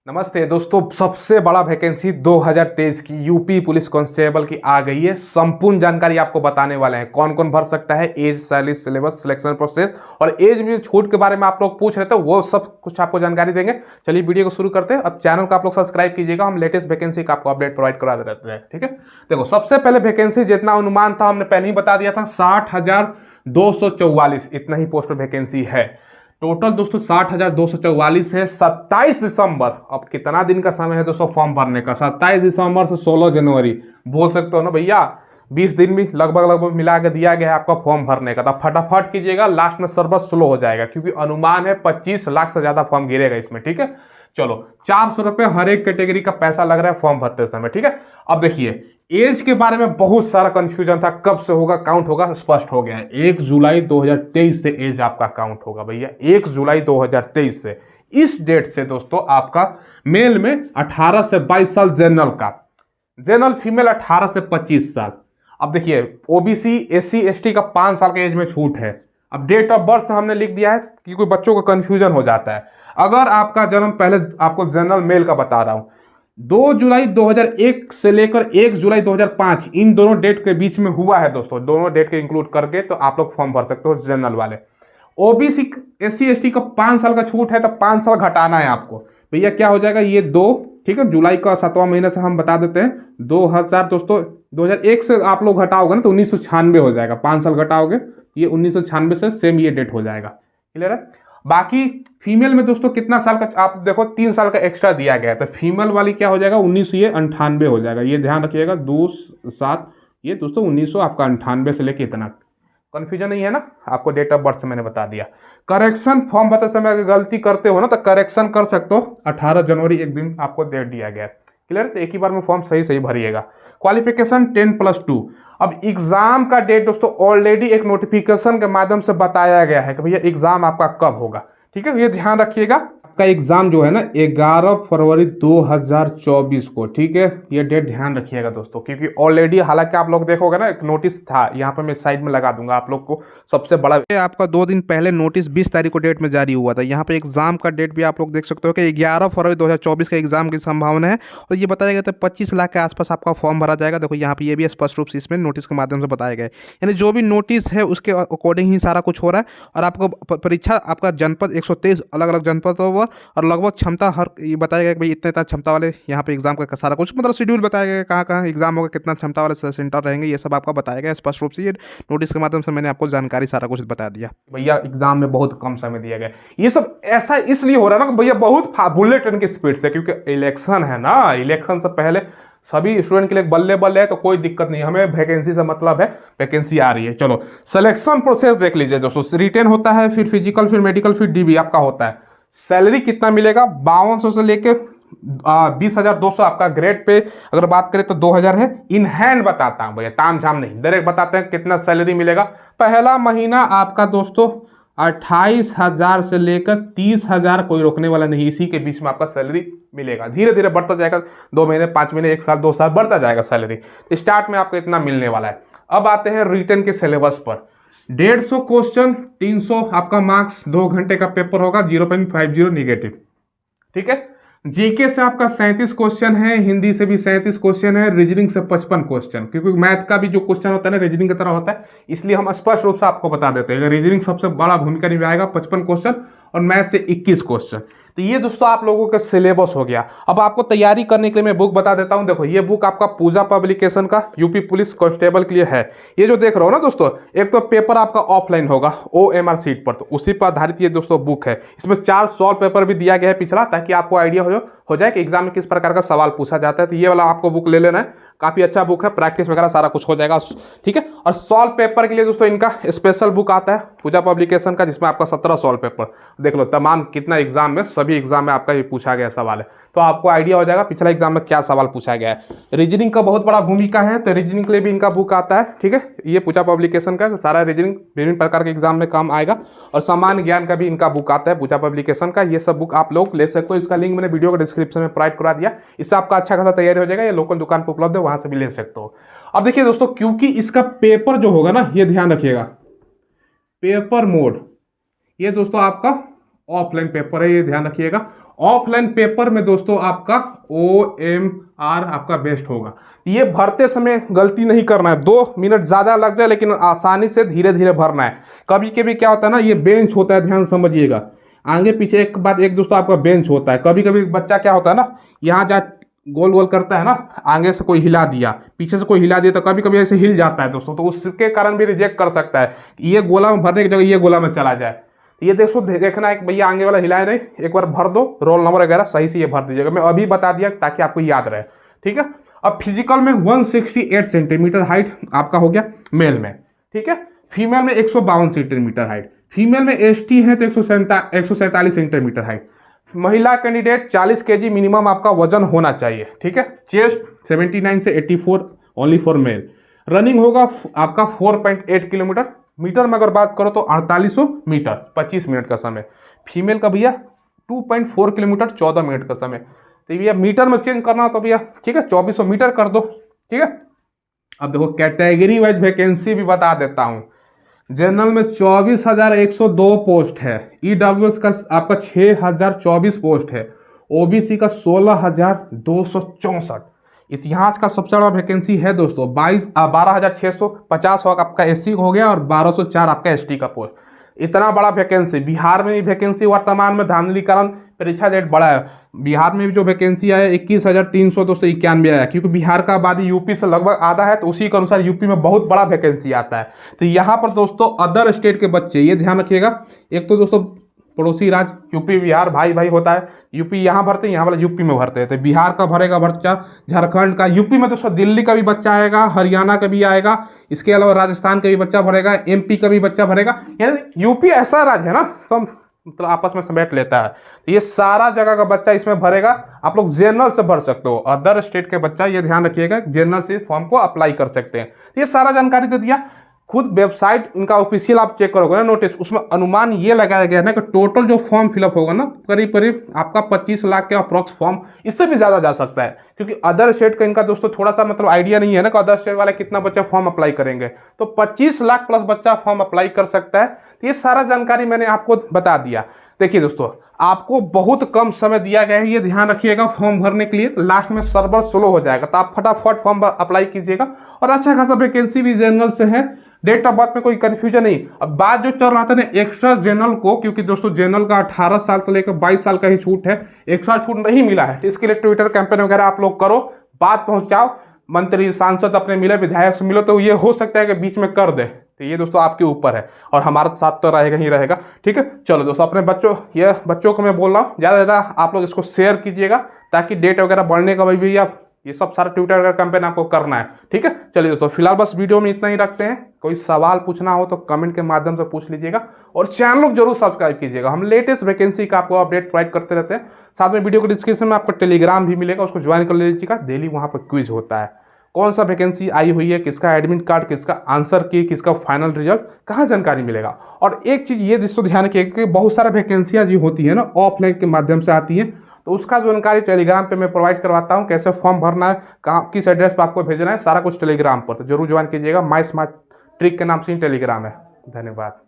नमस्ते दोस्तों, सबसे बड़ा वैकेंसी 2023 की यूपी पुलिस कांस्टेबल की आ गई है। संपूर्ण जानकारी आपको बताने वाले हैं, कौन कौन भर सकता है, age, salary, syllabus, selection process और एज में छूट के बारे में आप लोग पूछ रहे थे, वो सब कुछ आपको जानकारी देंगे। चलिए वीडियो को शुरू करते हैं। अब चैनल को आप लोग सब्सक्राइब कीजिएगा, हम लेटेस्ट वैकेंसी का आपको अपडेट प्रोवाइड करा देते हैं। ठीक है, देखो सबसे पहले वैकेंसी जितना अनुमान था हमने पहले ही बता दिया था, 60,244 इतना ही पोस्ट पर वैकेंसी है। टोटल दोस्तों 60,244 है। 27 दिसंबर, अब कितना दिन का समय है दोस्तों फॉर्म भरने का? 27 दिसंबर से 16 जनवरी बोल सकते हो ना भैया, 20 दिन भी लगभग मिला के दिया गया है आपका फॉर्म भरने का। तब फटाफट कीजिएगा, लास्ट में सर्वर स्लो हो जाएगा, क्योंकि अनुमान है 25 लाख से ज्यादा फॉर्म गिरेगा इसमें। ठीक है, चलो 400 रुपये हर एक कैटेगरी का पैसा लग रहा है फॉर्म भरते समय। ठीक है, अब देखिए एज के बारे में बहुत सारा कंफ्यूजन था, कब से होगा काउंट होगा, स्पष्ट हो गया है। 1 जुलाई 2023 से एज आपका काउंट होगा भैया, 1 जुलाई 2023 से। इस डेट से दोस्तों आपका मेल में 18 से 22 साल जनरल का, जनरल फीमेल 18 से 25 साल। अब देखिए ओबीसी, एससी, एसटी का 5 साल के एज में छूट है। अब डेट ऑफ बर्थ हमने लिख दिया है क्योंकि बच्चों को कंफ्यूजन हो जाता है। अगर आपका जन्म, पहले आपको जनरल मेल का बता रहा हूं, 2 जुलाई 2001 से लेकर 1 जुलाई 2005 इन दोनों डेट के बीच में हुआ है दोस्तों, दोनों डेट के इंक्लूड करके तो आप लोग फॉर्म भर सकते हो जनरल वाले। ओबीसी, एससी, एसटी का 5 साल का छूट है, तो 5 साल घटाना है आपको भैया। क्या हो जाएगा ये 2, ठीक है, जुलाई का 7वां महीना से हम बता देते हैं 2000 दोस्तों, 2001 से आप लोग घटाओगे ना तो 1996 हो जाएगा। 5 साल घटाओगे ये 1996 से सेम ये डेट हो जाएगा। क्लियर है? बाकी फीमेल में दोस्तों कितना साल का, आप देखो 3 साल का एक्स्ट्रा दिया गया है, तो फीमेल वाली क्या हो जाएगा 1998 हो जाएगा। ये ध्यान रखिएगा, 2/7 ये दोस्तों 1900 आपका 98 से लेके इतना। कंफ्यूजन नहीं है ना? आपको डेट ऑफ बर्थ से मैंने बता दिया। करेक्शन फॉर्म भरते समय अगर गलती करते हो ना तो करेक्शन कर सकते हो। 18 जनवरी एक दिन आपको डेट दिया गया है। क्लियर? तो एक ही बार में फॉर्म सही सही भरिएगा। क्वालिफिकेशन 10+2। अब एग्जाम का डेट दोस्तों ऑलरेडी एक नोटिफिकेशन के माध्यम से बताया गया है कि भैया एग्जाम आपका कब होगा। ठीक है, ये ध्यान रखिएगा। आपका एग्जाम जो है ना 11 फरवरी 2024 को। ठीक है, ये डेट ध्यान रखिएगा दोस्तों, क्योंकि ऑलरेडी, हालांकि आप लोग देखोगे ना एक नोटिस था, यहाँ पे मैं साइड में लगा दूंगा आप लोग को। सबसे बड़ा आपका 2 दिन पहले नोटिस 20 तारीख को डेट में जारी हुआ था। यहाँ पे एग्जाम का डेट भी आप लोग देख सकते हो कि 11 फरवरी 2024 का एग्जाम की संभावना है, और ये बताया गया था 25 लाख के आसपास आपका फॉर्म भरा जाएगा। देखो यहाँ पे ये भी स्पष्ट रूप से इसमें नोटिस के माध्यम से बताया गया है, यानी जो भी नोटिस है उसके अकॉर्डिंग ही सारा कुछ हो रहा है। और आपको परीक्षा, आपका जनपद 123 अलग अलग जनपद होगा, और लगभग क्षमता हर ये बताया गया कि भाई इतना क्षमता वाले यहाँ पे एग्जाम का सारा कुछ, मतलब शेड्यूल बताया गया कहाँ कहाँ एग्जाम होगा, कितना क्षमता वाले सेंटर रहेंगे, ये सब आपका बताया गया स्पष्ट रूप से। ये नोटिस के माध्यम से मैंने आपको जानकारी सारा कुछ बता दिया। भैया एग्जाम में बहुत कम समय दिया गया, ये सब ऐसा इसलिए हो रहा है ना भैया, बहुत बुलेट ट्रेन की स्पीड से, क्योंकि इलेक्शन है ना। इलेक्शन से पहले सभी स्टूडेंट के लिए बल्ले बल्ले है, तो कोई दिक्कत नहीं, हमें वैकेंसी से मतलब है, वैकेंसी आ रही है। चलो सिलेक्शन प्रोसेस देख लीजिए दोस्तों। रिटेन होता है, फिर फिजिकल, फिर मेडिकल, फिर डीबी आपका होता है। सैलरी कितना मिलेगा? 5200 से लेके 20,200 आपका ग्रेड पे। अगर बात करें तो 2000 है। इन हैंड बताता हूं भैया, ताम झाम नहीं, डायरेक्ट बताते हैं कितना सैलरी मिलेगा। पहला महीना आपका दोस्तों 28,000 से लेकर 30,000, कोई रोकने वाला नहीं, इसी के बीच में आपका सैलरी मिलेगा। धीरे धीरे बढ़ता जाएगा, 2 महीने, 5 महीने, 1 साल, 2 साल बढ़ता जाएगा सैलरी। स्टार्ट में आपको इतना मिलने वाला है। अब आते हैं रिटर्न के सिलेबस पर। 150 क्वेश्चन, 300 आपका मार्क्स, 2 घंटे का पेपर होगा, 0.50 निगेटिव। ठीक है, जीके से आपका 37 क्वेश्चन है, हिंदी से भी 37 क्वेश्चन है, रीजनिंग से 55 क्वेश्चन, क्योंकि मैथ का भी जो क्वेश्चन होता है ना रीजनिंग की तरह होता है, इसलिए हम स्पष्ट रूप से आपको बता देते हैं रीजनिंग सबसे बड़ा भूमिका निभाएगा, 55 क्वेश्चन, और मैथ से 21 क्वेश्चन। तो ये दोस्तों आप लोगों का सिलेबस हो गया। अब आपको तैयारी करने के लिए मैं बुक बता देता हूं। देखो ये बुक आपका पूजा पब्लिकेशन का यूपी पुलिस कांस्टेबल के लिए है। ये जो देख रहे हो ना दोस्तों, एक तो पेपर आपका ऑफलाइन होगा OMR सीट पर, तो उसी पर आधारित ये दोस्तों बुक है। इसमें 4 सॉल्व पेपर भी दिया गया है पिछला, ताकि आपको आइडिया हो जाए कि एग्जाम में किस प्रकार का सवाल पूछा जाता है। तो ये वाला आपको बुक ले लेना है, काफी अच्छा बुक है, प्रैक्टिस वगैरह सारा कुछ हो जाएगा। ठीक है, और सॉल्व पेपर के लिए दोस्तों इनका स्पेशल बुक आता है पूजा पब्लिकेशन का, जिसमें आपका 17 सॉल्व पेपर देख लो, तमाम कितना एग्जाम में, सभी एग्जाम में आपका ये पूछा गया सवाल है, तो आपको आइडिया हो जाएगा पिछला एग्जाम में क्या सवाल पूछा गया है। रीजनिंग का बहुत बड़ा भूमिका है, तो रीजनिंग के लिए भी इनका बुक आता है। ठीक है, ये पूजा पब्लिकेशन का सारा रीजनिंग विभिन्न प्रकार के एग्जाम में काम आएगा, और सामान्य ज्ञान का भी इनका बुक आता है पूजा पब्लिकेशन का। ये सब बुक आप लोग ले सकते हो, इसका लिंक मैंने वीडियो को डिस्क्रिप्शन में प्रोवाइड करा दिया। इससे आपका अच्छा खासा तैयारी हो जाएगा, ये लोकल दुकान पर उपलब्ध है, वहां से भी ले सकते हो। अब देखिए दोस्तों, क्योंकि इसका पेपर जो होगा ना, ये ध्यान रखिएगा, पेपर मोड ये दोस्तों आपका ऑफलाइन पेपर है, ये ध्यान रखिएगा। ऑफलाइन पेपर में दोस्तों आपका OMR आपका बेस्ट होगा। ये भरते समय गलती नहीं करना है, 2 मिनट ज़्यादा लग जाए लेकिन आसानी से धीरे धीरे भरना है। कभी कभी क्या होता है ना, ये बेंच होता है, ध्यान समझिएगा, आगे पीछे एक बात एक दोस्तों आपका बेंच होता है। कभी कभी बच्चा क्या होता है ना, यहाँ जा गोल गोल करता है ना, आगे से कोई हिला दिया, पीछे से कोई हिला दिया, तो कभी कभी ऐसे हिल जाता है दोस्तों, तो उसके कारण भी रिजेक्ट कर सकता है। ये गोला में भरने की जगह ये गोला में चला जाए। ये देखना है कि भैया आगे वाला हिलाए नहीं, एक बार भर दो, रोल नंबर वगैरह सही से ये भर दीजिएगा। मैं अभी बता दिया ताकि आपको याद रहे, ठीक है। अब फिजिकल में 168 सेंटीमीटर हाइट आपका हो गया मेल में, ठीक है। फीमेल में 152 सेंटीमीटर हाइट, फीमेल में ST है तो 147 सेंटीमीटर हाइट। महिला कैंडिडेट 40 kg मिनिमम आपका वजन होना चाहिए, ठीक है। चेस्ट 79 से 84 ओनली फॉर मेल। रनिंग होगा आपका 4.8 किलोमीटर। मीटर में अगर बात करो तो 4800 मीटर 25 मिनट का समय। फीमेल का भैया 2.4 किलोमीटर 14 मिनट का समय। तो भैया मीटर में चेंज करना तो भैया ठीक है 2400 मीटर कर दो, ठीक है। अब देखो कैटेगरी वाइज वैकेंसी भी बता देता हूँ। जनरल में 24,102 पोस्ट है, EWS का आपका 6,024 पोस्ट है, OBC का 16,264। इतिहास का सबसे बड़ा वैकेंसी है दोस्तों 12,650 आपका SC हो गया और 1,204 आपका ST का पोस्ट। इतना बड़ा वैकेंसी बिहार में भी वैकेंसी वर्तमान में धांधलीकरण परीक्षा डेट बड़ा है। बिहार में भी जो वैकेंसी आया 21,300 दोस्तों 91 आया, क्योंकि बिहार का आबादी यूपी से लगभग आधा है, तो उसी के अनुसार यूपी में बहुत बड़ा वैकेंसी आता है। तो यहाँ पर दोस्तों अदर स्टेट के बच्चे ये ध्यान रखिएगा, एक तो दोस्तों पड़ोसी राज्य यूपी बिहार भाई भाई होता है, यूपी यहाँ भरते हैं, यहाँ वाला यूपी में भरते हैं। तो बिहार का भरेगा बच्चा, झारखंड का, यूपी में दोस्तों दिल्ली का भी बच्चा आएगा, हरियाणा का भी आएगा, इसके अलावा राजस्थान का भी बच्चा भरेगा, MP का भी बच्चा भरेगा। यानी यूपी ऐसा राज्य है ना, सब मतलब आपस में समेट लेता है। तो ये सारा जगह का बच्चा इसमें भरेगा। आप लोग जनरल से भर सकते हो, अदर स्टेट के बच्चा ये ध्यान रखिएगा जनरल से फॉर्म को अप्लाई कर सकते हैं। ये सारा जानकारी दे दिया। खुद वेबसाइट इनका ऑफिशियल आप चेक करोगे ना नोटिस, उसमें अनुमान ये लगाया गया है ना कि टोटल जो फॉर्म फिलअप होगा ना करीब करीब आपका 25 लाख के अप्रॉक्स फॉर्म, इससे भी ज़्यादा जा सकता है, क्योंकि अदर स्टेट का इनका दोस्तों थोड़ा सा मतलब आइडिया नहीं है ना कि अदर स्टेट वाले कितना बच्चा फॉर्म अप्लाई करेंगे। तो 25 लाख प्लस बच्चा फॉर्म अप्लाई कर सकता है। तो ये सारा जानकारी मैंने आपको बता दिया। देखिए दोस्तों आपको बहुत कम समय दिया गया है, ये ध्यान रखिएगा फॉर्म भरने के लिए। लास्ट में सर्वर स्लो हो जाएगा, तो आप फटाफट फॉर्म अप्लाई कीजिएगा। और अच्छा खासा वैकेंसी भी जनरल से है, डेट ऑफ बर्थ में कोई कंफ्यूजन नहीं। अब बात जो चल रहा था ना एक्स्ट्रा जनरल को, क्योंकि दोस्तों जनरल का 18 साल से लेकर 22 साल का ही छूट है, एक्स्ट्रा छूट नहीं मिला है। तो इसके लिए ट्विटर कैंपेन वगैरह आप लोग करो, बात पहुंचाओ, मंत्री सांसद अपने मिले, विधायक से मिलो, तो ये हो सकता है कि बीच में कर दे। तो ये दोस्तों आपके ऊपर है, और हमारा साथ तो रहेगा ही रहेगा, ठीक है। चलो दोस्तों अपने बच्चों को मैं बोल रहा हूँ ज़्यादा से ज़्यादा आप लोग इसको शेयर कीजिएगा, ताकि डेट वगैरह बढ़ने का भी आप ये सब सारा ट्विटर वगैरह कैंपेन आपको करना है, ठीक है। चलिए दोस्तों फिलहाल बस वीडियो में इतना ही रखते हैं। कोई सवाल पूछना हो तो कमेंट के माध्यम से पूछ लीजिएगा, और चैनल को जरूर सब्सक्राइब कीजिएगा। हम लेटेस्ट वैकेंसी का आपको अपडेट प्रोवाइड करते रहते हैं। साथ में वीडियो के डिस्क्रिप्शन में आपको टेलीग्राम भी मिलेगा, उसको ज्वाइन कर लीजिएगा। डेली वहाँ पर क्विज होता है, कौन सा वैकेंसी आई हुई है, किसका एडमिट कार्ड, किसका आंसर की, किसका फाइनल रिजल्ट, कहाँ जानकारी मिलेगा। और एक चीज़ ये दोस्तों ध्यान रखिएगा कि बहुत सारा वैकेंसियाँ जो होती है ना ऑफलाइन के माध्यम से आती हैं, तो उसका जानकारी टेलीग्राम पे मैं प्रोवाइड करवाता हूँ। कैसे फॉर्म भरना है, कहाँ किस एड्रेस पर आपको भेजना है, सारा कुछ टेलीग्राम पर। तो जरूर ज्वाइन कीजिएगा, माई स्मार्ट ट्रिक के नाम से ही टेलीग्राम है। धन्यवाद।